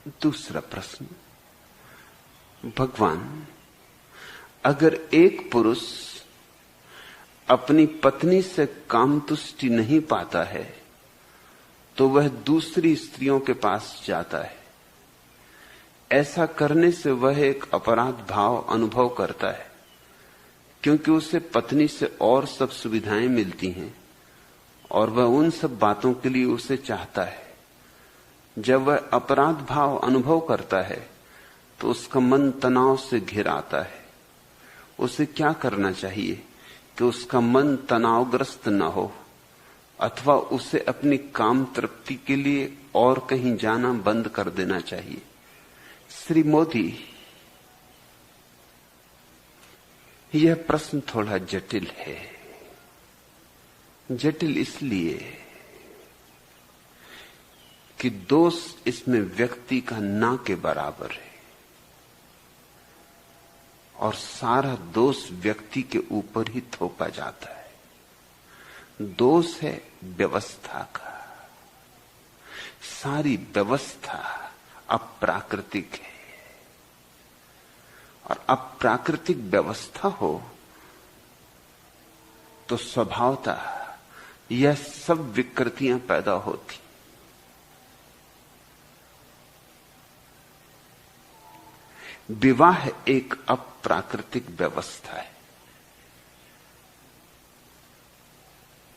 दूसरा प्रश्न, भगवान, अगर एक पुरुष अपनी पत्नी से कामतुष्टि नहीं पाता है तो वह दूसरी स्त्रियों के पास जाता है। ऐसा करने से वह एक अपराध भाव अनुभव करता है, क्योंकि उसे पत्नी से और सब सुविधाएं मिलती हैं और वह उन सब बातों के लिए उसे चाहता है। जब वह अपराध भाव अनुभव करता है तो उसका मन तनाव से घिर आता है। उसे क्या करना चाहिए कि उसका मन तनावग्रस्त न हो, अथवा उसे अपनी काम तृप्ति के लिए और कहीं जाना बंद कर देना चाहिए? श्री मोदी, यह प्रश्न थोड़ा जटिल है। जटिल इसलिए कि दोष इसमें व्यक्ति का ना के बराबर है और सारा दोष व्यक्ति के ऊपर ही थोपा जाता है। दोष है व्यवस्था का। सारी व्यवस्था अप्राकृतिक है और अप्राकृतिक व्यवस्था हो तो स्वभावतः यह सब विकृतियां पैदा होती। विवाह एक अप्राकृतिक व्यवस्था है।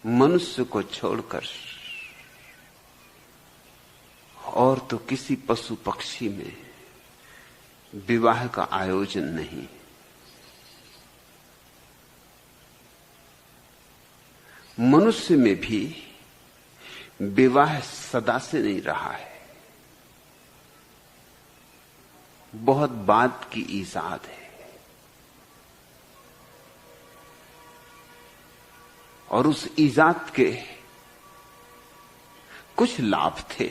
मनुष्य को छोड़कर और तो किसी पशु पक्षी में विवाह का आयोजन नहीं। मनुष्य में भी विवाह सदा से नहीं रहा है, बहुत बाद की ईजाद है। और उस ईजाद के कुछ लाभ थे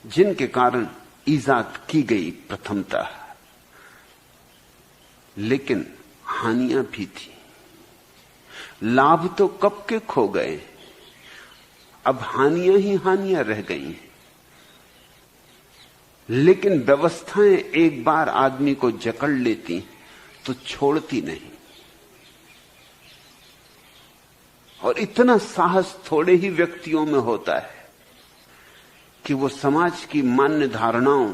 जिनके कारण ईजाद की गई प्रथमतः, लेकिन हानियां भी थी। लाभ तो कब के खो गए, अब हानियां ही हानियां रह गई हैं। लेकिन व्यवस्थाएं एक बार आदमी को जकड़ लेती तो छोड़ती नहीं। और इतना साहस थोड़े ही व्यक्तियों में होता है कि वो समाज की मान्य धारणाओं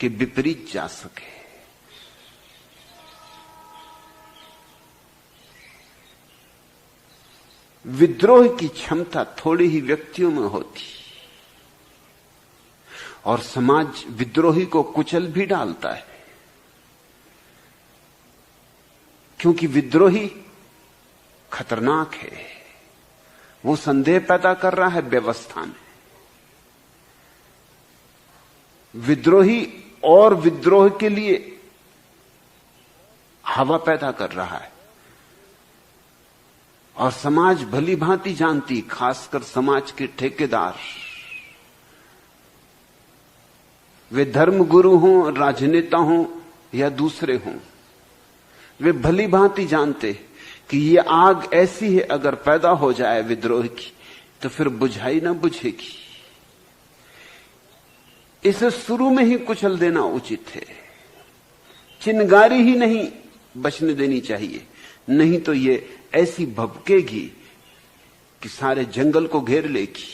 के विपरीत जा सके। विद्रोह की क्षमता थोड़े ही व्यक्तियों में होती और समाज विद्रोही को कुचल भी डालता है, क्योंकि विद्रोही खतरनाक है। वो संदेह पैदा कर रहा है व्यवस्था में। विद्रोही और विद्रोह के लिए हवा पैदा कर रहा है और समाज भली भांति जानती, खासकर समाज के ठेकेदार, वे धर्मगुरु हों, राजनेता हों या दूसरे हों, वे भली भांति जानते कि ये आग ऐसी है, अगर पैदा हो जाए विद्रोह की तो फिर बुझाई ना बुझेगी। इसे शुरू में ही कुचल देना उचित है, चिंगारी ही नहीं बचने देनी चाहिए, नहीं तो ये ऐसी भभकेगी कि सारे जंगल को घेर लेगी।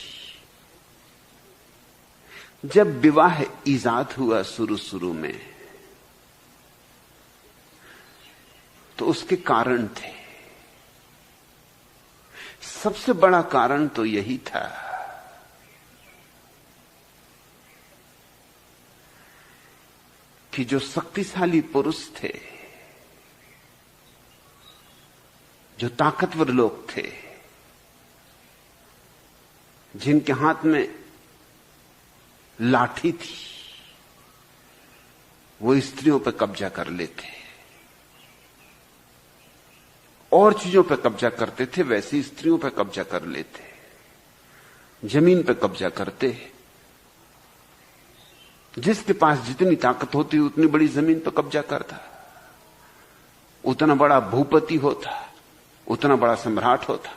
जब विवाह ईजाद हुआ शुरू में तो उसके कारण थे। सबसे बड़ा कारण तो यही था कि जो शक्तिशाली पुरुष थे, जो ताकतवर लोग थे, जिनके हाथ में लाठी थी, वो स्त्रियों पर कब्जा कर लेते, और चीजों पर कब्जा करते थे, वैसी स्त्रियों पर कब्जा कर लेते, जमीन पर कब्जा करते। जिसके पास जितनी ताकत होती उतनी बड़ी जमीन पर कब्जा करता, उतना बड़ा भूपति होता, उतना बड़ा सम्राट होता।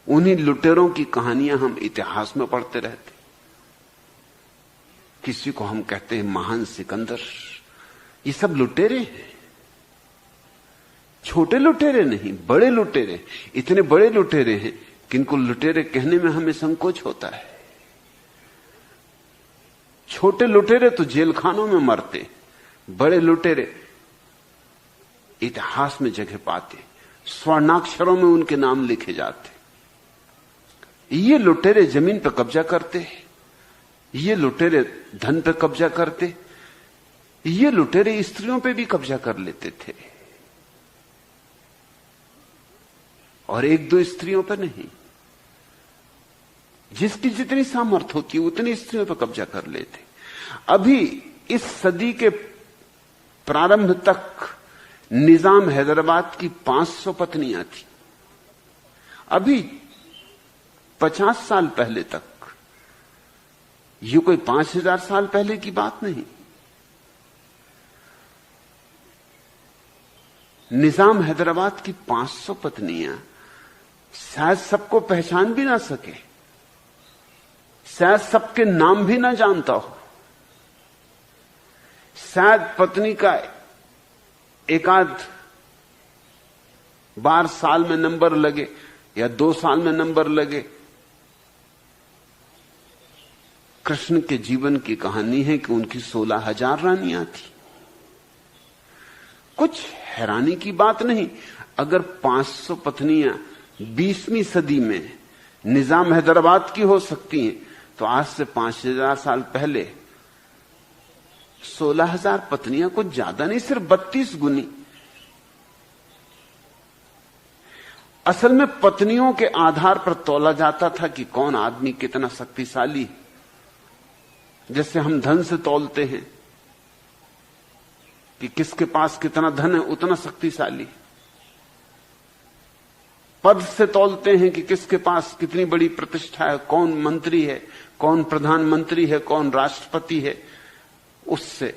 उन्हीं लुटेरों की कहानियां हम इतिहास में पढ़ते रहते। किसी को हम कहते हैं महान सिकंदर। ये सब लुटेरे हैं, छोटे लुटेरे नहीं, बड़े लुटेरे। इतने बड़े लुटेरे हैं कि इनको लुटेरे कहने में हमें संकोच होता है। छोटे लुटेरे तो जेल खानों में मरते, बड़े लुटेरे इतिहास में जगह पाते, स्वर्णाक्षरों में उनके नाम लिखे जाते। ये लुटेरे जमीन पर कब्जा करते, ये लुटेरे धन पर कब्जा करते, ये लुटेरे स्त्रियों पे भी कब्जा कर लेते थे, और एक दो स्त्रियों पर नहीं। जिसकी जितनी सामर्थ्य होती उतनी स्त्रियों पर कब्जा कर लेते। अभी इस सदी के प्रारंभ तक निजाम हैदराबाद की 500 पत्नियां थी। अभी 50 साल पहले तक, ये कोई 5000 साल पहले की बात नहीं। निजाम हैदराबाद की 500 पत्नियां, शायद सबको पहचान भी ना सके, शायद सबके नाम भी ना जानता हो, शायद पत्नी का एकाध बार साल में नंबर लगे या 2 साल में नंबर लगे। कृष्ण के जीवन की कहानी है कि उनकी 16,000 रानियां थी। कुछ हैरानी की बात नहीं। अगर 500 पत्नियां 20वीं सदी में निजाम हैदराबाद की हो सकती हैं, तो आज से 5000 साल पहले 16,000 पत्नियां कुछ ज्यादा नहीं, सिर्फ 32 गुनी। असल में पत्नियों के आधार पर तौला जाता था कि कौन आदमी कितना शक्तिशाली है। जैसे हम धन से तौलते हैं कि किसके पास कितना धन है, उतना शक्तिशाली। पद से तौलते हैं कि किसके पास कितनी बड़ी प्रतिष्ठा है, कौन मंत्री है, कौन प्रधानमंत्री है, कौन राष्ट्रपति है। उससे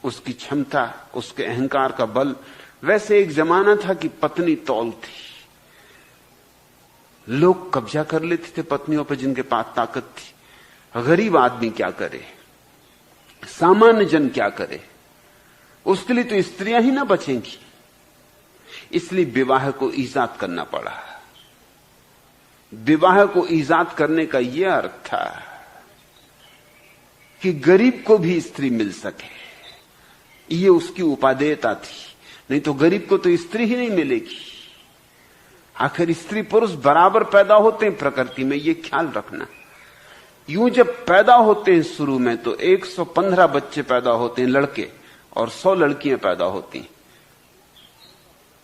उसकी क्षमता, उसके अहंकार का बल। वैसे एक जमाना था कि पत्नी तौल थी। लोग कब्जा कर लेते थे पत्नियों पर जिनके पास ताकत थी। गरीब आदमी क्या करे, सामान्य जन क्या करे, उसके लिए तो स्त्रियां ही ना बचेंगी। इसलिए विवाह को ईजाद करना पड़ा। विवाह को ईजाद करने का यह अर्थ था कि गरीब को भी स्त्री मिल सके। ये उसकी उपादेयता थी। नहीं तो गरीब को तो स्त्री ही नहीं मिलेगी। आखिर स्त्री पुरुष बराबर पैदा होते हैं प्रकृति में, ये ख्याल रखना। यूं जब पैदा होते हैं शुरू में तो 115 बच्चे पैदा होते हैं लड़के, और 100 लड़कियां पैदा होती हैं।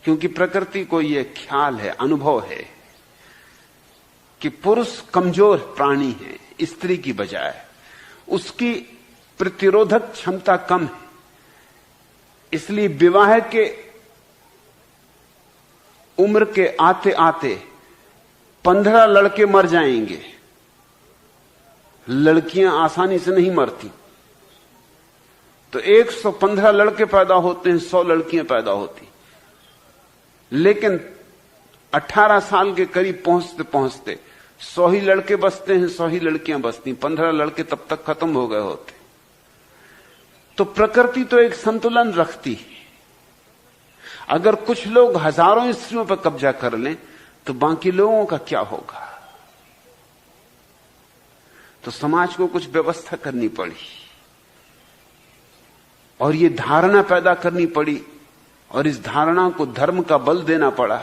क्योंकि प्रकृति को यह ख्याल है, अनुभव है कि पुरुष कमजोर प्राणी है स्त्री की बजाय, उसकी प्रतिरोधक क्षमता कम है। इसलिए विवाह के उम्र के आते आते 15 लड़के मर जाएंगे। लड़कियां आसानी से नहीं मरती। तो 115 लड़के पैदा होते हैं, 100 लड़कियां पैदा होती। लेकिन 18 साल के करीब पहुंचते पहुंचते 100 ही लड़के बचते हैं, 100 ही लड़कियां बचती। 15 लड़के तब तक खत्म हो गए होते। तो प्रकृति तो एक संतुलन रखती है। अगर कुछ लोग हजारों स्त्रियों पर कब्जा कर लें तो बाकी लोगों का क्या होगा? तो समाज को कुछ व्यवस्था करनी पड़ी और ये धारणा पैदा करनी पड़ी, और इस धारणा को धर्म का बल देना पड़ा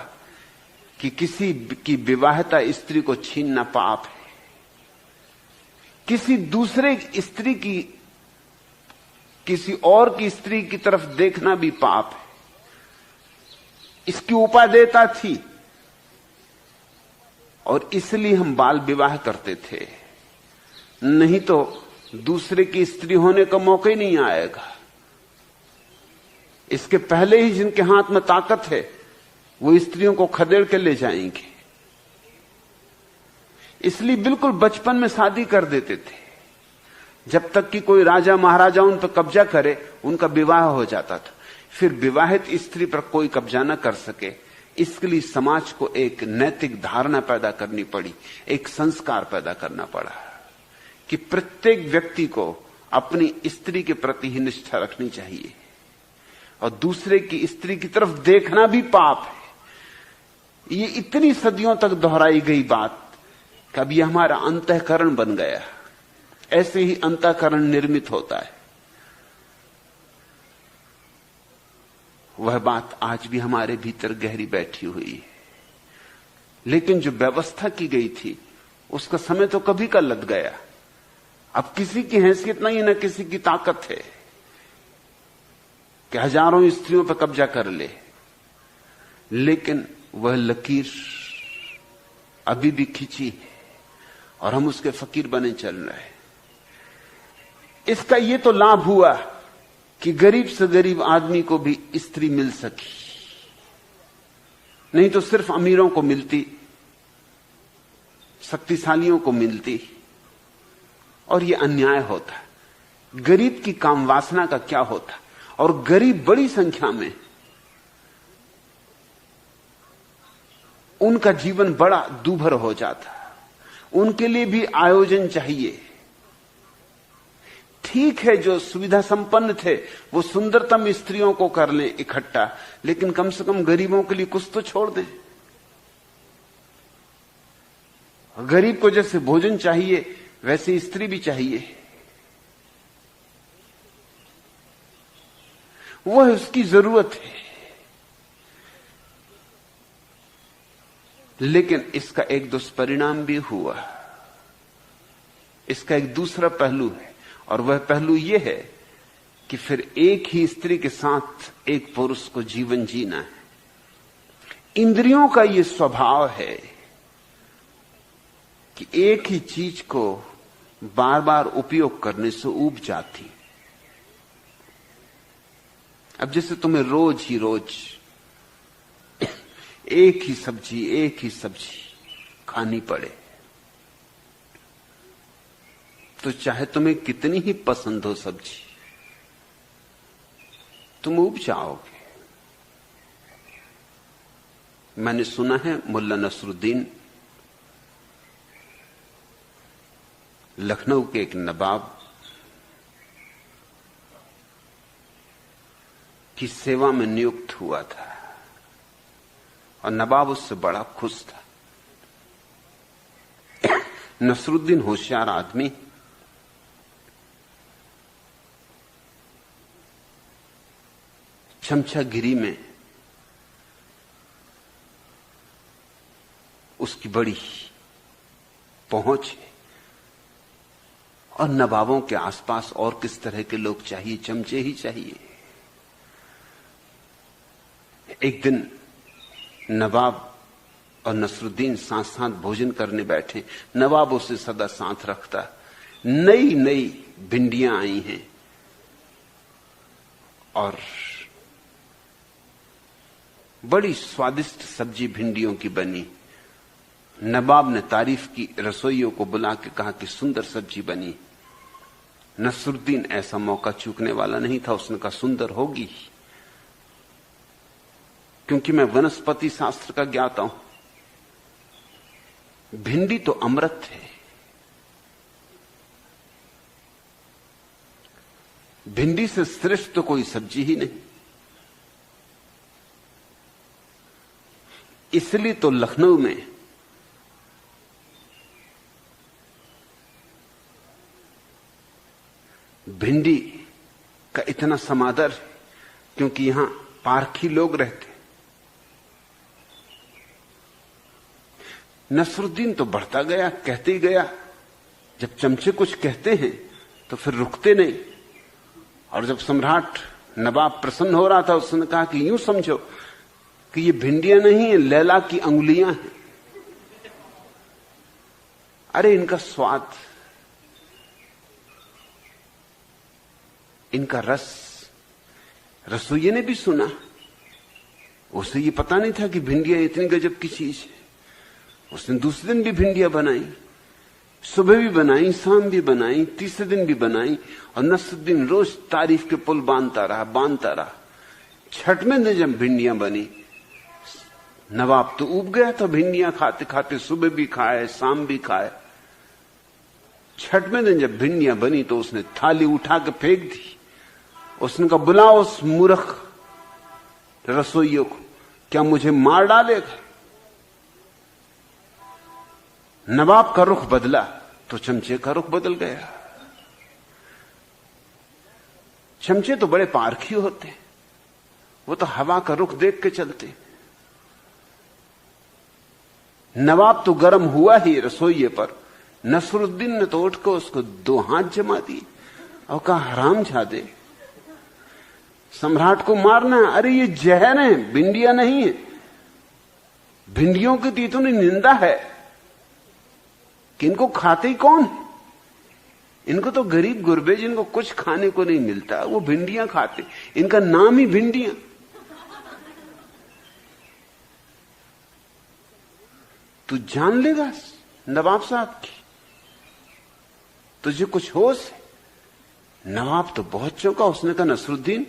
कि किसी की विवाहिता स्त्री को छीनना पाप है, किसी दूसरे स्त्री की, किसी और की स्त्री की तरफ देखना भी पाप है। इसकी उपादेयता थी और इसलिए हम बाल विवाह करते थे। नहीं तो दूसरे की स्त्री होने का मौका ही नहीं आएगा। इसके पहले ही जिनके हाथ में ताकत है वो स्त्रियों को खदेड़ के ले जाएंगे। इसलिए बिल्कुल बचपन में शादी कर देते थे। जब तक कि कोई राजा महाराजा उन पर कब्जा करे उनका विवाह हो जाता था। फिर विवाहित स्त्री पर कोई कब्जा न कर सके, इसके लिए समाज को एक नैतिक धारणा पैदा करनी पड़ी, एक संस्कार पैदा करना पड़ा कि प्रत्येक व्यक्ति को अपनी स्त्री के प्रति ही निष्ठा रखनी चाहिए और दूसरे की स्त्री की तरफ देखना भी पाप है। ये इतनी सदियों तक दोहराई गई बात कि अब यह हमारा अंतःकरण बन गया। ऐसे ही अंतःकरण निर्मित होता है। वह बात आज भी हमारे भीतर गहरी बैठी हुई है, लेकिन जो व्यवस्था की गई थी उसका समय तो कभी का लग गया। अब किसी की हैसियत नहीं, न किसी की ताकत है कि हजारों स्त्रियों पर कब्जा कर ले, लेकिन वह लकीर अभी भी खिंची है और हम उसके फकीर बने चल रहे हैं। इसका यह तो लाभ हुआ कि गरीब से गरीब आदमी को भी स्त्री मिल सकी, नहीं तो सिर्फ अमीरों को मिलती, शक्तिशालियों को मिलती, और यह अन्याय होता। गरीब की काम वासना का क्या होता? और गरीब बड़ी संख्या में, उनका जीवन बड़ा दूभर हो जाता। उनके लिए भी आयोजन चाहिए। ठीक है, जो सुविधा संपन्न थे वो सुंदरतम स्त्रियों को कर लें इकट्ठा, लेकिन कम से कम गरीबों के लिए कुछ तो छोड़ दें। गरीब को जैसे भोजन चाहिए वैसे स्त्री भी चाहिए। वह उसकी जरूरत है। लेकिन इसका एक दुष्परिणाम भी हुआ। इसका एक दूसरा पहलू है, और वह पहलू यह है कि फिर एक ही स्त्री के साथ एक पुरुष को जीवन जीना है। इंद्रियों का यह स्वभाव है कि एक ही चीज को बार बार उपयोग करने से ऊब जाती। अब जैसे तुम्हें रोज ही रोज एक ही सब्जी खानी पड़े, तो चाहे तुम्हें कितनी ही पसंद हो सब्जी, तुम ऊब जाओगे। मैंने सुना है मुल्ला नसरुद्दीन, लखनऊ के एक नवाब की सेवा में नियुक्त हुआ था, और नवाब उससे बड़ा खुश था। नसरुद्दीन होशियार आदमी, चमचागिरी में उसकी बड़ी पहुंच है, और नवाबों के आसपास और किस तरह के लोग चाहिए? चमचे ही चाहिए। एक दिन नवाब और नसरुद्दीन साथ साथ भोजन करने बैठे। नवाब उसे सदा साथ रखता। नई नई भिंडियां आई हैं और बड़ी स्वादिष्ट सब्जी भिंडियों की बनी। नवाब ने तारीफ की, रसोइयों को बुला के कहा कि सुंदर सब्जी बनी। नसरुद्दीन ऐसा मौका चूकने वाला नहीं था। उसने कहा सुंदर होगी, क्योंकि मैं वनस्पति शास्त्र का ज्ञाता हूं। भिंडी तो अमृत है। भिंडी से श्रेष्ठ तो कोई सब्जी ही नहीं। इसलिए तो लखनऊ में भिंडी का इतना समादर है, क्योंकि यहां पारखी लोग रहते। नसरुद्दीन तो बढ़ता गया, कहते ही गया। जब चमचे कुछ कहते हैं तो फिर रुकते नहीं। और जब सम्राट नवाब प्रसन्न हो रहा था, उसने कहा कि यूं समझो कि ये भिंडियां नहीं है, लैला की अंगुलियां हैं। अरे इनका स्वाद, इनका रस, रसोइये ने भी सुना। उसे ये पता नहीं था कि भिंडियां इतनी गजब की चीज है। उसने दूसरे दिन भी भिंडियां बनाई, सुबह भी बनाई, शाम भी बनाई, तीसरे दिन भी बनाई, और नसरुद्दीन रोज तारीफ के पुल बांधता रहा। छठवें दिन जब भिंडियां बनी, नवाब तो ऊब गया था भिंडियां खाते खाते। सुबह भी खाए, शाम भी खाए। छठवें दिन जब भिंडियां बनी तो उसने थाली उठा के फेंक दी। उसने कहा, बुलाओ उस मूर्ख रसोइये को, क्या मुझे मार डालेगा? नवाब का रुख बदला तो चमचे का रुख बदल गया। चमचे तो बड़े पारखी होते हैं, वो तो हवा का रुख देख के चलते। नवाब तो गर्म हुआ ही रसोइये पर। नसरुद्दीन ने तो उठ कर उसको 2 हाथ जमा दिए और कहा, हरामजादे, सम्राट को मारना है? अरे ये जहर है, भिंडियां नहीं है। भिंडियों की तो इतनी निंदा है कि इनको खाते ही कौन? इनको तो गरीब गुरबे जिनको कुछ खाने को नहीं मिलता वो भिंडियां खाते, इनका नाम ही भिंडियां। तू जान लेगा नवाब साहब की, तुझे कुछ होश है? नवाब तो बहुत चौंका। उसने कहा, नसरुद्दीन,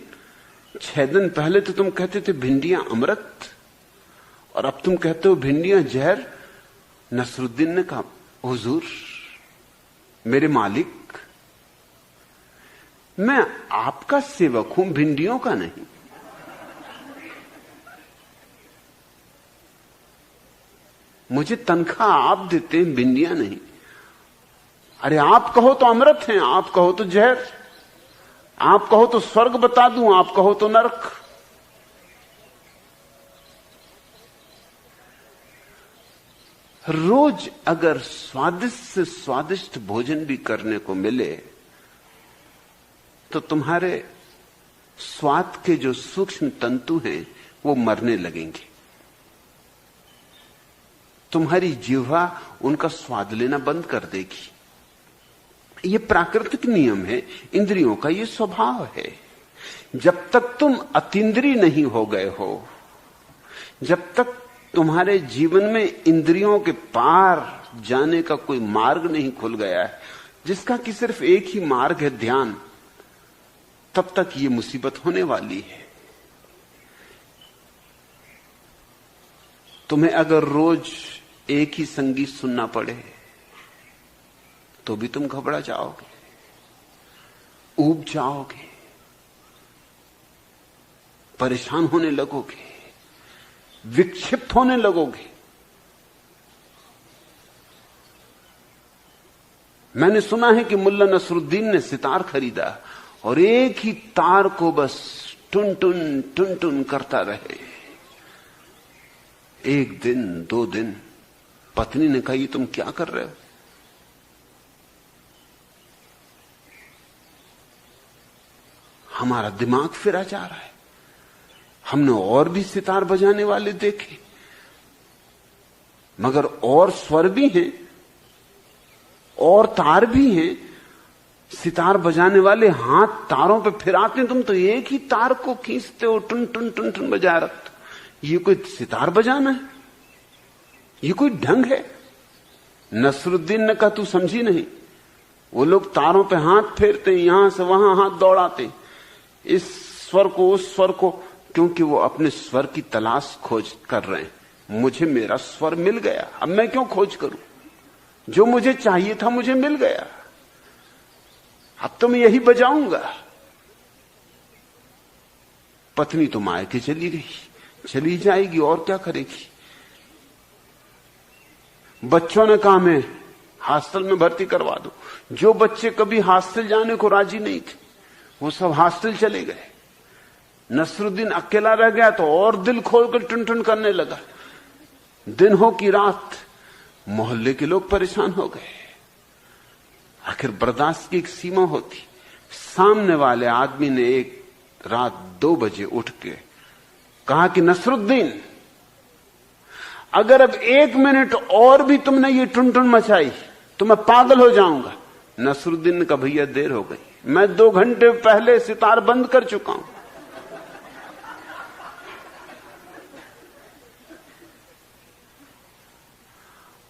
6 दिन पहले तो तुम कहते थे भिंडियां अमृत, और अब तुम कहते हो भिंडियां जहर। नसरुद्दीन ने कहा, हुजूर, मेरे मालिक, मैं आपका सेवक हूं, भिंडियों का नहीं। मुझे तनख्वाह आप देते हैं, भिंडियां नहीं। अरे आप कहो तो अमृत हैं, आप कहो तो जहर, आप कहो तो स्वर्ग बता दूं, आप कहो तो नरक। रोज अगर स्वादिष्ट से स्वादिष्ट भोजन भी करने को मिले तो तुम्हारे स्वाद के जो सूक्ष्म तंतु हैं वो मरने लगेंगे। तुम्हारी जिह्वा उनका स्वाद लेना बंद कर देगी। ये प्राकृतिक नियम है, इंद्रियों का ये स्वभाव है। जब तक तुम अतीन्द्रिय नहीं हो गए हो, जब तक तुम्हारे जीवन में इंद्रियों के पार जाने का कोई मार्ग नहीं खुल गया है, जिसका कि सिर्फ एक ही मार्ग है, ध्यान, तब तक ये मुसीबत होने वाली है। तुम्हें अगर रोज एक ही संगीत सुनना पड़े तो भी तुम घबरा जाओगे, ऊब जाओगे, परेशान होने लगोगे, विक्षिप्त होने लगोगे। मैंने सुना है कि मुल्ला नसरुद्दीन ने सितार खरीदा और एक ही तार को बस टुन टुन टुन टुन करता रहे। 1 दिन 2 दिन पत्नी ने कहा, ये तुम क्या कर रहे हो? हमारा दिमाग फिरा जा रहा है। हमने और भी सितार बजाने वाले देखे, मगर और स्वर भी हैं और तार भी हैं। सितार बजाने वाले हाथ तारों पे फिराते, तुम तो एक ही तार को खींचते हो, टुन टुन टुन टुन बजा रखते हो। ये कोई सितार बजाना है? ये कोई ढंग है? नसरुद्दीन ने कहा, तू समझी नहीं, वो लोग तारों पे हाथ फेरते, यहां से वहां हाथ दौड़ाते, इस स्वर को उस स्वर को, क्योंकि वो अपने स्वर की तलाश खोज कर रहे हैं। मुझे मेरा स्वर मिल गया, अब मैं क्यों खोज करूं? जो मुझे चाहिए था मुझे मिल गया, अब तो मैं यही बजाऊंगा। पत्नी तो मायके चली गई, चली जाएगी और क्या करेगी। बच्चों ने कहा, मैं हॉस्टल में भर्ती करवा दो। जो बच्चे कभी हॉस्टल जाने को राजी नहीं थे वो सब हॉस्टल चले गए। नसरुद्दीन अकेला रह गया तो और दिल खोलकर टुन टुन करने लगा। दिन हो कि रात, मोहल्ले के लोग परेशान हो गए। आखिर बर्दाश्त की एक सीमा होती। सामने वाले आदमी ने एक रात 2 बजे उठ के कहा कि नसरुद्दीन, अगर अब 1 मिनट और भी तुमने ये टुन टुन मचाई तो मैं पागल हो जाऊंगा। नसरुद्दीन ने कहा, भैया देर हो गई, मैं 2 घंटे पहले सितार बंद कर चुका हूं।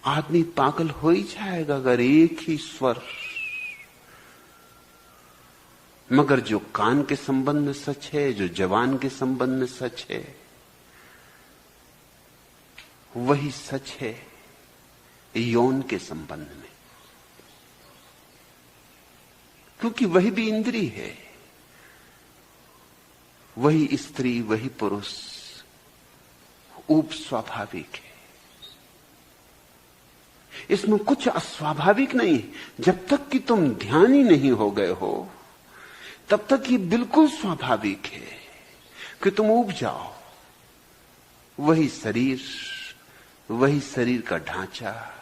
आदमी पागल हो ही जाएगा अगर एक ही स्वर। मगर जो कान के संबंध में सच है, जो जवान के संबंध में सच है, वही सच है यौन के संबंध में। क्योंकि वही भी इंद्रिय है। वही स्त्री वही पुरुष ऊप स्वाभाविक है, इसमें कुछ अस्वाभाविक नहीं। जब तक कि तुम ध्यानी नहीं हो गए हो तब तक ये बिल्कुल स्वाभाविक है कि तुम ऊब जाओ। वही शरीर का ढांचा,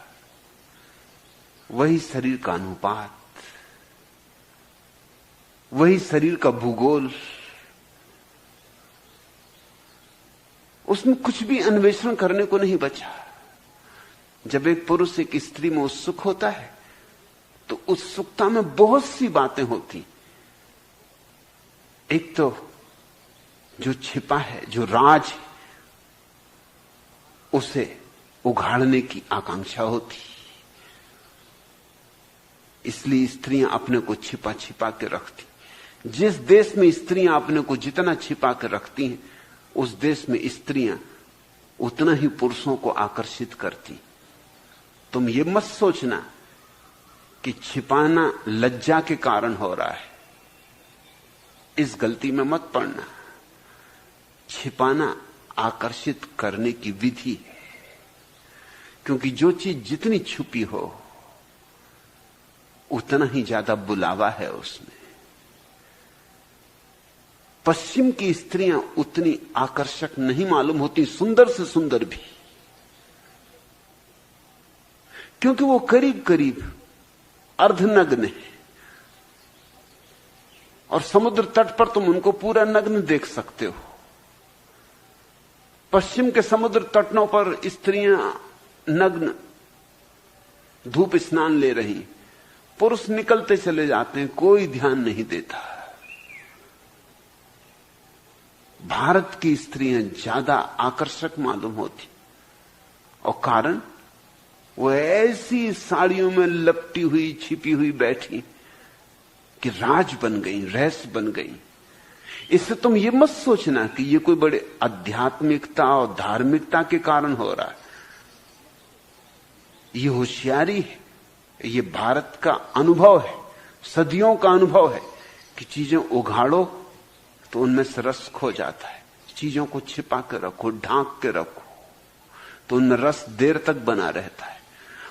वही शरीर का अनुपात, वही शरीर का भूगोल, उसमें कुछ भी अन्वेषण करने को नहीं बचा। जब एक पुरुष एक स्त्री में उत्सुक होता है तो उत्सुकता में बहुत सी बातें होती। एक तो जो छिपा है, जो राज है, उसे उघाड़ने की आकांक्षा होती। इसलिए स्त्रियां अपने को छिपा छिपा के रखती। जिस देश में स्त्रियां अपने को जितना छिपा के रखती हैं, उस देश में स्त्रियां उतना ही पुरुषों को आकर्षित करती। तुम ये मत सोचना कि छिपाना लज्जा के कारण हो रहा है, इस गलती में मत पड़ना। छिपाना आकर्षित करने की विधि है, क्योंकि जो चीज जितनी छुपी हो उतना ही ज्यादा बुलावा है उसमें। पश्चिम की स्त्रियां उतनी आकर्षक नहीं मालूम होती, सुंदर से सुंदर भी, क्योंकि वो करीब करीब अर्धनग्न है। और समुद्र तट पर तुम उनको पूरा नग्न देख सकते हो। पश्चिम के समुद्र तटों पर स्त्रियां नग्न धूप स्नान ले रही, पुरुष निकलते चले जाते हैं, कोई ध्यान नहीं देता। भारत की स्त्रियां ज्यादा आकर्षक मालूम होती, और कारण वो ऐसी साड़ियों में लपटी हुई छिपी हुई बैठी कि राज बन गई, रहस्य बन गई। इससे तुम ये मत सोचना कि ये कोई बड़े आध्यात्मिकता और धार्मिकता के कारण हो रहा है। ये होशियारी है, ये भारत का अनुभव है, सदियों का अनुभव है कि चीजें उघाड़ो तो उनमें से रस खो जाता है। चीजों को छिपा के रखो, ढांक के रखो, तो उनमें रस देर तक बना रहता है।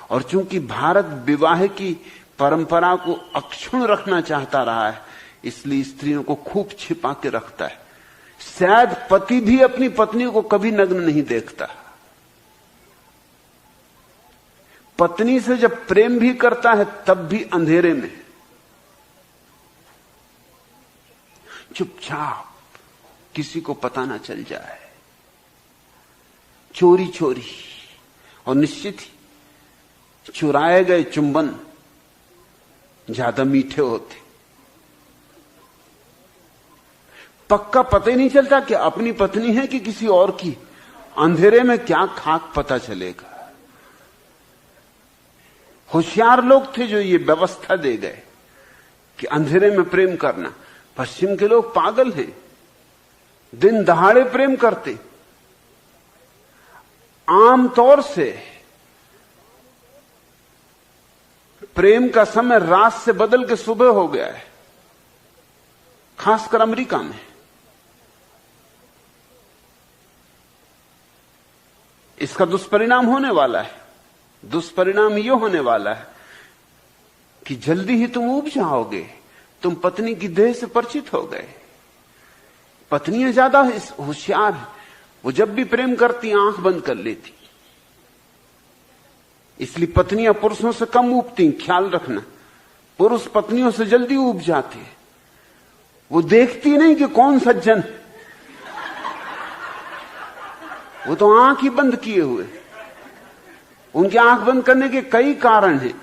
और चूंकि भारत विवाह की परंपरा को अक्षुण्ण रखना चाहता रहा है, इसलिए स्त्रियों को खूब छिपा के रखता है। शायद पति भी अपनी पत्नी को कभी नग्न नहीं देखता। पत्नी से जब प्रेम भी करता है तब भी अंधेरे में, चुपचाप, किसी को पता ना चल जाए, चोरी चोरी। और निश्चित ही चुराए गए चुंबन ज्यादा मीठे होते। पक्का पता ही नहीं चलता कि अपनी पत्नी है कि किसी और की। अंधेरे में क्या खाक पता चलेगा। होशियार लोग थे जो ये व्यवस्था दे गए कि अंधेरे में प्रेम करना। पश्चिम के लोग पागल हैं, दिन दहाड़े प्रेम करते। आमतौर से प्रेम का समय रात से बदल के सुबह हो गया है, खासकर अमेरिका में। इसका दुष्परिणाम होने वाला है। दुष्परिणाम यह होने वाला है कि जल्दी ही तुम ऊब जाओगे। तुम पत्नी की देह से परिचित हो गए। पत्नियां ज्यादा होशियार हैं, वो जब भी प्रेम करती आंख बंद कर लेती। इसलिए पत्नियां पुरुषों से कम ऊबती, ख्याल रखना। पुरुष पत्नियों से जल्दी ऊब जाते हैं। वो देखती नहीं कि कौन सज्जन, वो तो आंख ही बंद किए हुए। उनके आंख बंद करने के कई कारण हैं।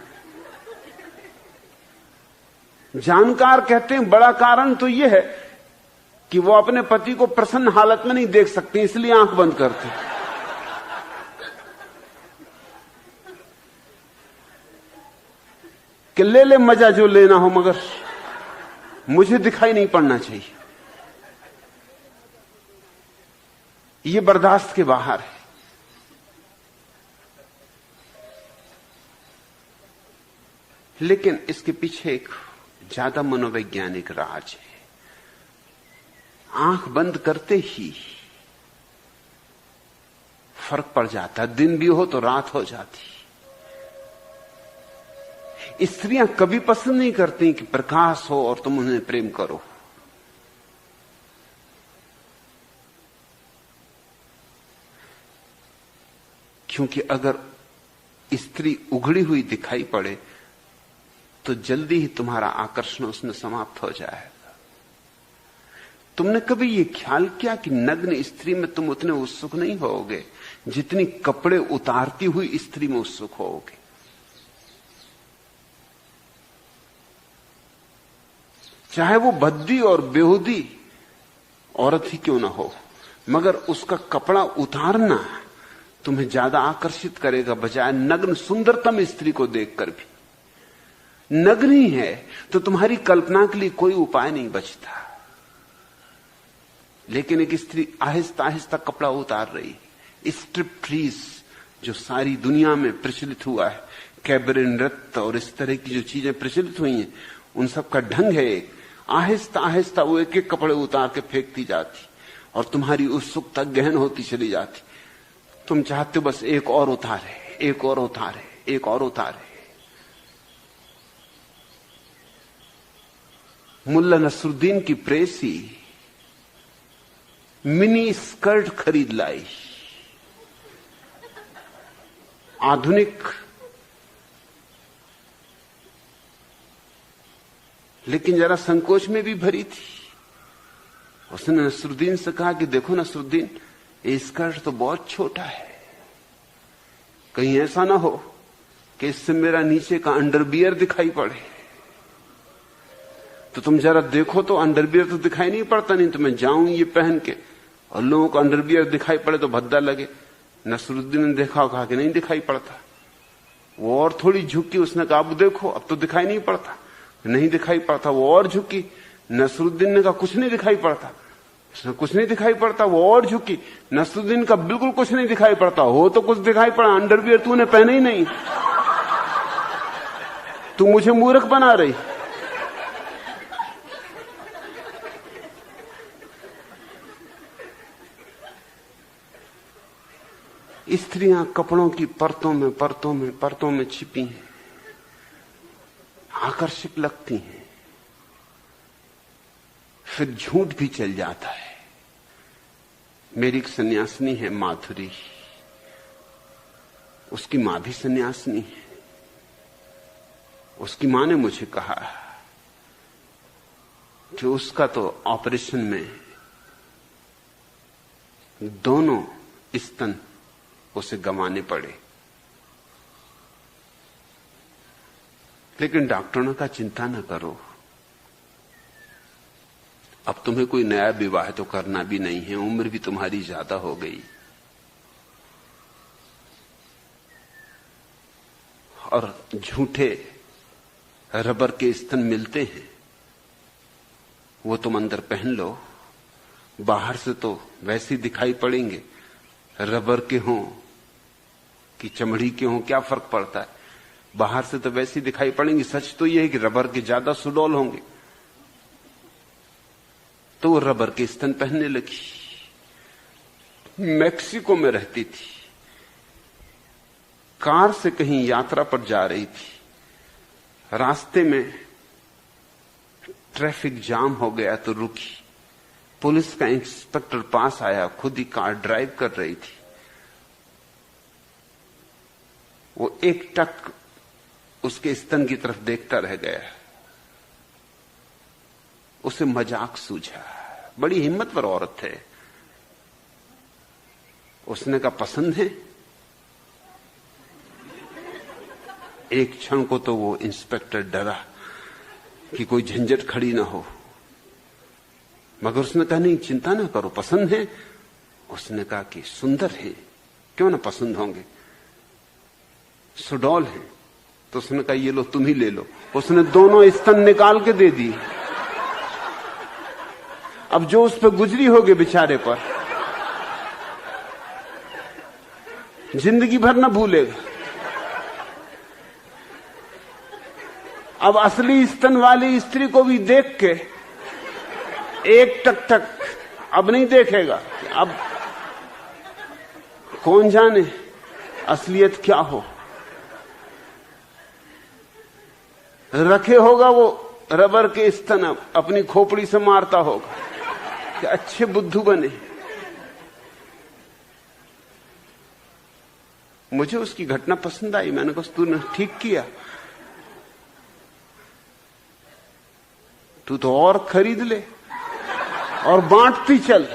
जानकार कहते हैं बड़ा कारण तो यह है कि वो अपने पति को प्रसन्न हालत में नहीं देख सकती, इसलिए आंख बंद करते। कि ले ले मजा जो लेना हो, मगर मुझे दिखाई नहीं पड़ना चाहिए। ये बर्दाश्त के बाहर है। लेकिन इसके पीछे एक ज्यादा मनोवैज्ञानिक राज है। आंख बंद करते ही फर्क पड़ जाता, दिन भी हो तो रात हो जाती। स्त्रियां कभी पसंद नहीं करती कि प्रकाश हो और तुम उन्हें प्रेम करो। क्योंकि अगर स्त्री उघड़ी हुई दिखाई पड़े तो जल्दी ही तुम्हारा आकर्षण उसमें समाप्त हो जाएगा। तुमने कभी यह ख्याल किया कि नग्न स्त्री में तुम उतने उत्सुक नहीं होगे जितनी कपड़े उतारती हुई स्त्री में उत्सुक होगे? चाहे वो भद्दी और बेहुदी औरत ही क्यों ना हो, मगर उसका कपड़ा उतारना तुम्हें ज्यादा आकर्षित करेगा बजाय नग्न सुंदरतम स्त्री को देखकर भी। नग्न ही है तो तुम्हारी कल्पना के लिए कोई उपाय नहीं बचता। लेकिन एक स्त्री आहिस्ता आहिस्ता कपड़ा उतार रही, स्ट्रिप्टीज जो सारी दुनिया में प्रचलित हुआ है, कैबरे नृत्य और इस तरह की जो चीजें प्रचलित हुई हैं, उन सब का ढंग है एक। आहिस्ता आहिस्ता वो एक एक कपड़े उतार के फेंकती जाती और तुम्हारी उत्सुकता गहन होती चली जाती। तुम चाहते हो बस एक और उतारे, एक और उतारे, एक और उतारे। मुल्ला नसरुद्दीन की प्रेसी मिनी स्कर्ट खरीद लाई, आधुनिक, लेकिन जरा संकोच में भी भरी थी। उसने नसरुद्दीन से कहा कि देखो नसरुद्दीन, ये स्कर्ट तो बहुत छोटा है, कहीं ऐसा ना हो कि इससे मेरा नीचे का अंडरबियर दिखाई पड़े। तो तुम जरा देखो तो, अंडरबियर तो दिखाई नहीं पड़ता, नहीं तो मैं जाऊं ये पहन के और लोगों को अंडरबियर दिखाई पड़े तो भद्दा लगे। नसरुद्दीन ने देखा और कहा कि नहीं दिखाई पड़ता। वो और थोड़ी झुकी, उसने कहा अब देखो, अब तो दिखाई नहीं पड़ता। नहीं दिखाई पड़ता। वो और झुकी, नसरुद्दीन ने कहा कुछ नहीं दिखाई पड़ता। उसने कुछ नहीं दिखाई पड़ता। वो और झुकी, नसरुद्दीन का बिल्कुल कुछ नहीं दिखाई पड़ता। हो तो कुछ दिखाई पड़ा, अंडरवियर तूने पहने ही नहीं, तू मुझे मूर्ख बना रही। स्त्रियां कपड़ों की परतों में परतों में परतों में छिपी हैं, आकर्षक लगती हैं, फिर झूठ भी चल जाता है। मेरी एक सन्यासिनी है माधुरी, उसकी मां भी सन्यासिनी है। उसकी मां ने मुझे कहा कि उसका तो ऑपरेशन में दोनों स्तन उसे गंवाने पड़े, लेकिन डॉक्टरों ने कहा चिंता न करो, अब तुम्हें कोई नया विवाह तो करना भी नहीं है, उम्र भी तुम्हारी ज्यादा हो गई और झूठे रबर के स्तन मिलते हैं, वो तुम अंदर पहन लो। बाहर से तो वैसे दिखाई पड़ेंगे, रबर के हों कि चमड़ी के हों क्या फर्क पड़ता है, बाहर से तो वैसे दिखाई पड़ेंगे। सच तो यह है कि रबर के ज्यादा सुडौल होंगे। तो वो रबर के स्तन पहनने लगी। मैक्सिको में रहती थी, कार से कहीं यात्रा पर जा रही थी, रास्ते में ट्रैफिक जाम हो गया तो रुकी। पुलिस का इंस्पेक्टर पास आया, खुद ही कार ड्राइव कर रही थी। वो एक टक उसके स्तन की तरफ देखता रह गया। उसे मजाक सूझा, बड़ी हिम्मतवर औरत है। उसने कहा पसंद है। एक क्षण को तो वो इंस्पेक्टर डरा कि कोई झंझट खड़ी ना हो, मगर उसने कहा नहीं चिंता ना करो, पसंद है। उसने कहा कि सुंदर है, क्यों ना पसंद होंगे, सुडौल है। तो उसने कहा ये लो, तुम ही ले लो। उसने दोनों स्तन निकाल के दे दी। अब जो उस पर गुजरी होगी बेचारे पर, जिंदगी भर न भूलेगा। अब असली स्तन वाली स्त्री को भी देख के एक टक टक अब नहीं देखेगा। अब कौन जाने असलियत क्या हो। रखे होगा वो रबर के स्तन, अपनी खोपड़ी से मारता होगा कि अच्छे बुद्धू बने। मुझे उसकी घटना पसंद आई। मैंने कहा तूने ठीक किया, तू तो और खरीद ले और बांटती चल,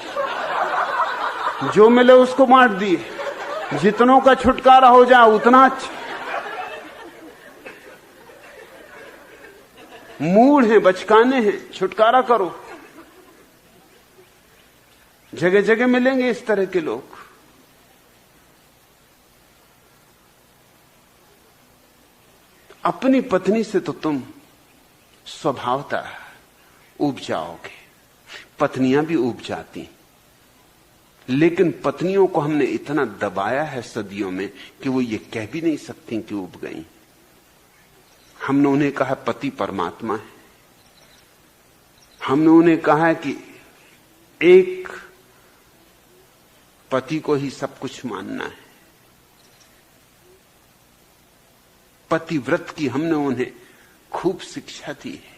जो मिले उसको बांट दिए, जितनों का छुटकारा हो जाए उतना अच्छा। मूड हैं, बचकाने हैं, छुटकारा करो। जगह जगह मिलेंगे इस तरह के लोग। अपनी पत्नी से तो तुम स्वभावतः ऊब जाओगे, पत्नियां भी ऊब जाती, लेकिन पत्नियों को हमने इतना दबाया है सदियों में कि वो ये कह भी नहीं सकती कि ऊब गई। हमने उन्हें कहा पति परमात्मा है, हमने उन्हें कहा कि एक पति को ही सब कुछ मानना है। पतिव्रत की हमने उन्हें खूब शिक्षा दी है।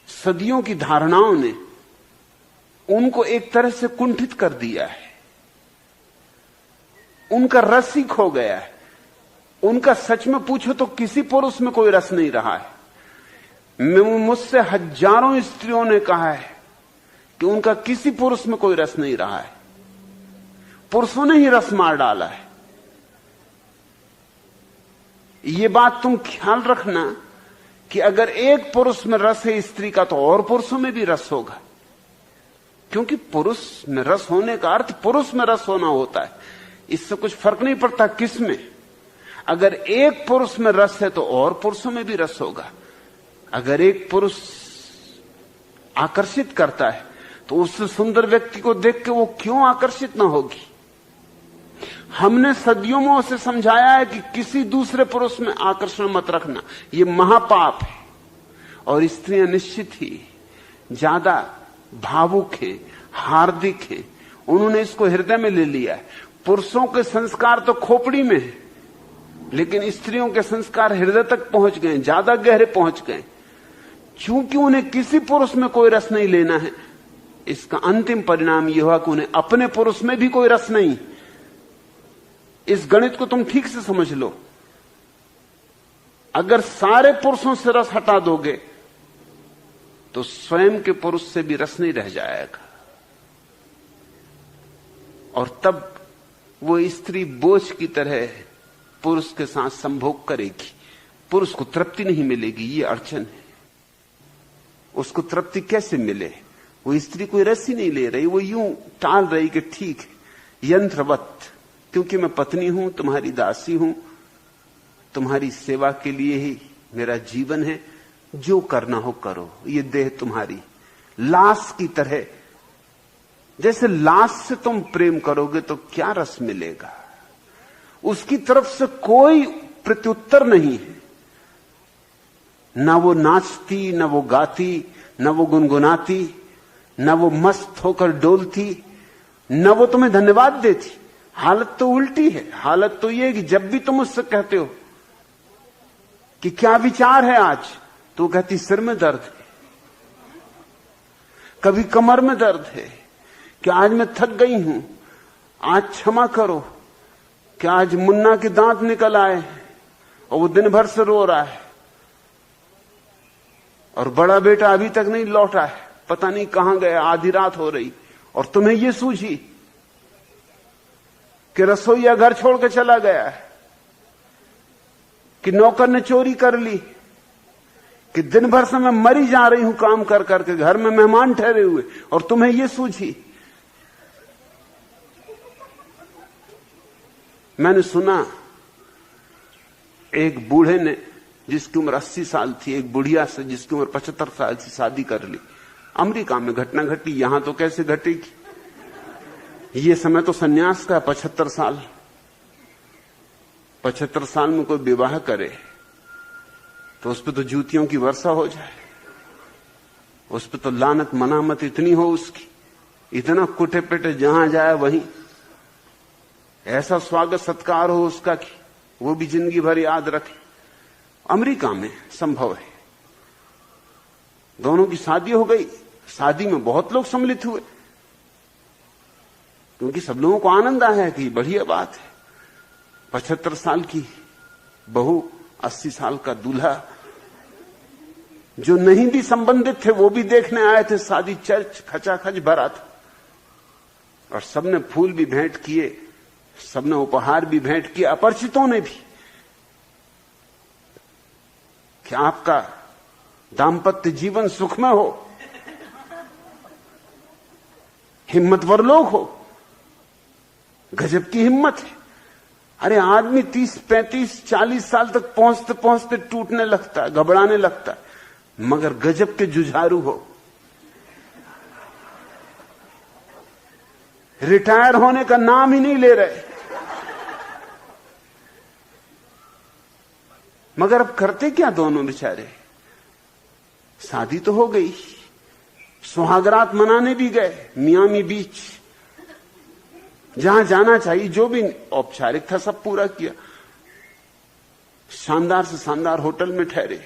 सदियों की धारणाओं ने उनको एक तरह से कुंठित कर दिया है, उनका रस ही खो गया है। उनका सच में पूछो तो किसी पुरुष में कोई रस नहीं रहा है। मुझसे हजारों स्त्रियों ने कहा है कि उनका किसी पुरुष में कोई रस नहीं रहा है, पुरुषों ने ही रस मार डाला है। ये बात तुम ख्याल रखना कि अगर एक पुरुष में रस है स्त्री का, तो और पुरुषों में भी रस होगा, क्योंकि पुरुष में रस होने का अर्थ पुरुष में रस होना होता है। इससे कुछ फर्क नहीं पड़ता किस में। अगर एक पुरुष में रस है तो और पुरुषों में भी रस होगा। अगर एक पुरुष आकर्षित करता है तो उस सुंदर व्यक्ति को देख के वो क्यों आकर्षित ना होगी। हमने सदियों में उसे समझाया है कि किसी दूसरे पुरुष में आकर्षण मत रखना, ये महापाप है। और स्त्रियां निश्चित ही ज्यादा भावुक हैं, हार्दिक हैं, उन्होंने इसको हृदय में ले लिया है। पुरुषों के संस्कार तो खोपड़ी में है, लेकिन स्त्रियों के संस्कार हृदय तक पहुंच गए, ज्यादा गहरे पहुंच गए। चूंकि उन्हें किसी पुरुष में कोई रस नहीं लेना है, इसका अंतिम परिणाम यह हुआ कि उन्हें अपने पुरुष में भी कोई रस नहीं। इस गणित को तुम ठीक से समझ लो। अगर सारे पुरुषों से रस हटा दोगे तो स्वयं के पुरुष से भी रस नहीं रह जाएगा, और तब वो स्त्री बोझ की तरह पुरुष के साथ संभोग करेगी। पुरुष को तृप्ति नहीं मिलेगी, ये अड़चन है। उसको तृप्ति कैसे मिले? वो स्त्री कोई रस ही नहीं ले रही, वो यूं टाल रही कि ठीक है, यंत्रवत, क्योंकि मैं पत्नी हूं, तुम्हारी दासी हूं, तुम्हारी सेवा के लिए ही मेरा जीवन है, जो करना हो करो, ये देह तुम्हारी। लाश की तरह, जैसे लाश से तुम प्रेम करोगे तो क्या रस मिलेगा? उसकी तरफ से कोई प्रत्युत्तर नहीं है। ना वो नाचती, ना वो गाती, ना वो गुनगुनाती, ना वो मस्त होकर डोलती, ना वो तुम्हें धन्यवाद देती। हालत तो उल्टी है। हालत तो ये कि जब भी तुम उससे कहते हो कि क्या विचार है आज, तो वो कहती सिर में दर्द है, कभी कमर में दर्द है, कि आज मैं थक गई हूं, आज क्षमा करो, कि आज मुन्ना के दांत निकल आए और वो दिन भर से रो रहा है, और बड़ा बेटा अभी तक नहीं लौटा है, पता नहीं कहां गया, आधी रात हो रही, और तुम्हें यह सूझी कि रसोईया घर छोड़ के चला गया है, कि नौकर ने चोरी कर ली, कि दिन भर से मैं मरी जा रही हूं काम कर करके, घर में मेहमान ठहरे हुए, और तुम्हें यह सूझी। मैंने सुना एक बूढ़े ने, जिसकी उम्र 80 साल थी, एक बुढ़िया से जिसकी उम्र 75 साल थी, शादी कर ली। अमेरिका में घटना घटी, यहां तो कैसे घटेगी? ये समय तो सन्यास का, 75 साल। 75 साल में कोई विवाह करे तो उस पर तो जूतियों की वर्षा हो जाए, उस पर तो लानत मनामत इतनी हो उसकी, इतना कुटे पिटे जहां जाए वहीं ऐसा स्वागत सत्कार हो उसका कि वो भी जिंदगी भर याद रखे। अमेरिका में संभव है, दोनों की शादी हो गई, शादी में बहुत लोग सम्मिलित हुए क्योंकि सब लोगों को आनंद आया है कि बढ़िया बात है। 75 साल की बहू, 80 साल का दूल्हा, जो नहीं भी संबंधित थे वो भी देखने आए थे शादी, चर्च खचाखच भरा था और सबने फूल भी भेंट किए, सबने उपहार भी भेंट किए, अपरिचितों ने भी। क्या आपका दांपत्य जीवन सुखमय हो, हिम्मतवर लोग हो, गजब की हिम्मत है। अरे आदमी 30, 35, 40 साल तक पहुंचते पहुंचते टूटने लगता है, घबराने लगता है, मगर गजब के जुझारू हो। रिटायर होने का नाम ही नहीं ले रहे, मगर अब करते क्या दोनों बेचारे। शादी तो हो गई, सुहागरात मनाने भी गए, मियामी बीच, जहां जाना चाहिए, जो भी औपचारिक था सब पूरा किया, शानदार से शानदार होटल में ठहरे,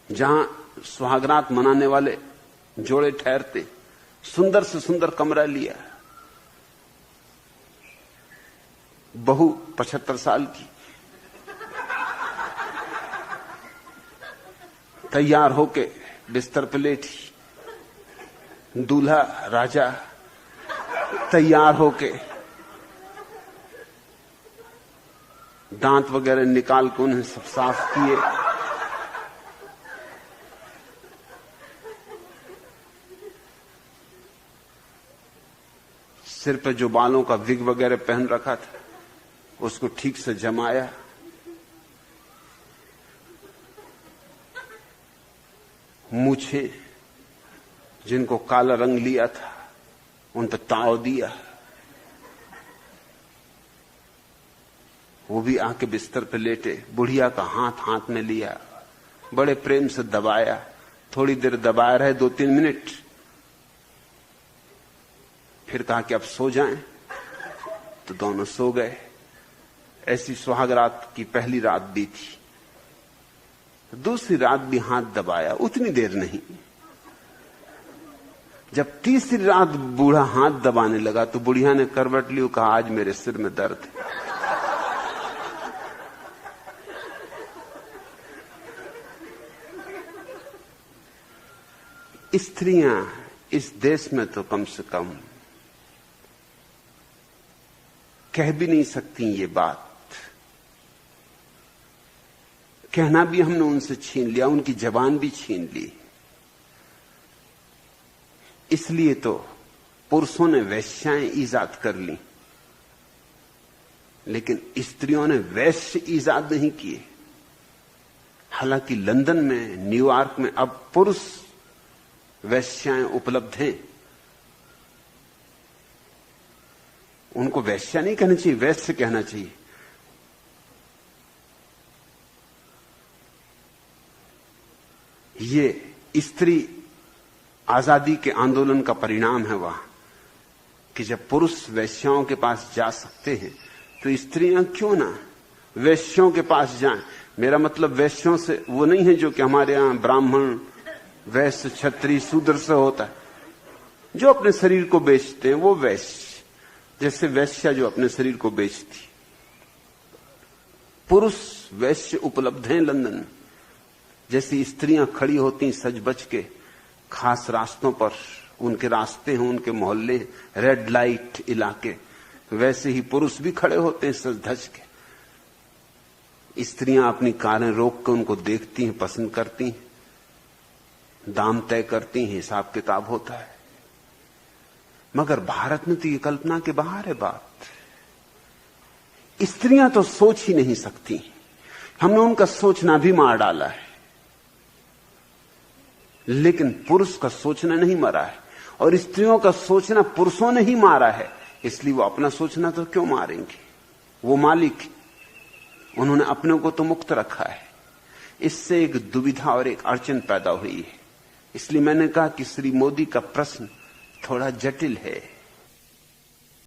जहां सुहागरात मनाने वाले जोड़े ठहरते, सुंदर से सुंदर कमरा लिया। बहू 75 साल की तैयार होके बिस्तर पर लेटी, दूल्हा राजा तैयार होके, दांत वगैरह निकाल के उन्हें सब साफ किए, सिर पे जो बालों का विग वगैरह पहन रखा था उसको ठीक से जमाया, मूछें जिनको काला रंग लिया था उन पर ताव दिया, वो भी आके बिस्तर पे लेटे, बुढ़िया का हाथ हाथ में लिया, बड़े प्रेम से दबाया, थोड़ी देर दबाए रहे, 2-3 मिनट, फिर कहा कि अब सो जाएं, तो दोनों सो गए। ऐसी सुहागरात की पहली रात बीती। दूसरी रात भी हाथ दबाया, उतनी देर नहीं। जब तीसरी रात बूढ़ा हाथ दबाने लगा तो बुढ़िया ने करवट ली, कहा आज मेरे सिर में दर्द है। स्त्रियां इस देश में तो कम से कम कह भी नहीं सकती ये बात, कहना भी हमने उनसे छीन लिया, उनकी जबान भी छीन ली। इसलिए तो पुरुषों ने वेश्याएं ईजाद कर ली, लेकिन स्त्रियों ने वैश्य ईजाद नहीं किए। हालांकि लंदन में, न्यूयॉर्क में अब पुरुष वेश्याएं उपलब्ध हैं। उनको वेश्या नहीं कहना चाहिए, वैश्य कहना चाहिए। ये स्त्री आजादी के आंदोलन का परिणाम है वहां, कि जब पुरुष वेश्याओं के पास जा सकते हैं तो स्त्रियां क्यों ना वेश्यों के पास जाएं। मेरा मतलब वेश्यों से वो नहीं है जो कि हमारे यहां ब्राह्मण, वैश्य, क्षत्रिय, शूद्र से होता है। जो अपने शरीर को बेचते हैं वो वैश्य, जैसे वैश्या जो अपने शरीर को बेचती। पुरुष वैश्य उपलब्ध हैं लंदन में। जैसी स्त्रियां खड़ी होती सज बज के खास रास्तों पर, उनके रास्ते हैं, उनके मोहल्ले, रेड लाइट इलाके, वैसे ही पुरुष भी खड़े होते हैं सज धज के। स्त्रियां अपनी कारें रोक कर उनको देखती हैं, पसंद करती हैं, दाम तय करती हैं, हिसाब किताब होता है। मगर भारत में तो ये कल्पना के बाहर है बात। स्त्रियां तो सोच ही नहीं सकती, हमने उनका सोचना भी मार डाला है। लेकिन पुरुष का सोचना नहीं मरा है, और स्त्रियों का सोचना पुरुषों ने ही मारा है, इसलिए वो अपना सोचना तो क्यों मारेंगे। वो मालिक, उन्होंने अपने को तो मुक्त रखा है। इससे एक दुविधा और एक अड़चन पैदा हुई है। इसलिए मैंने कहा कि श्री मोदी का प्रश्न थोड़ा जटिल है।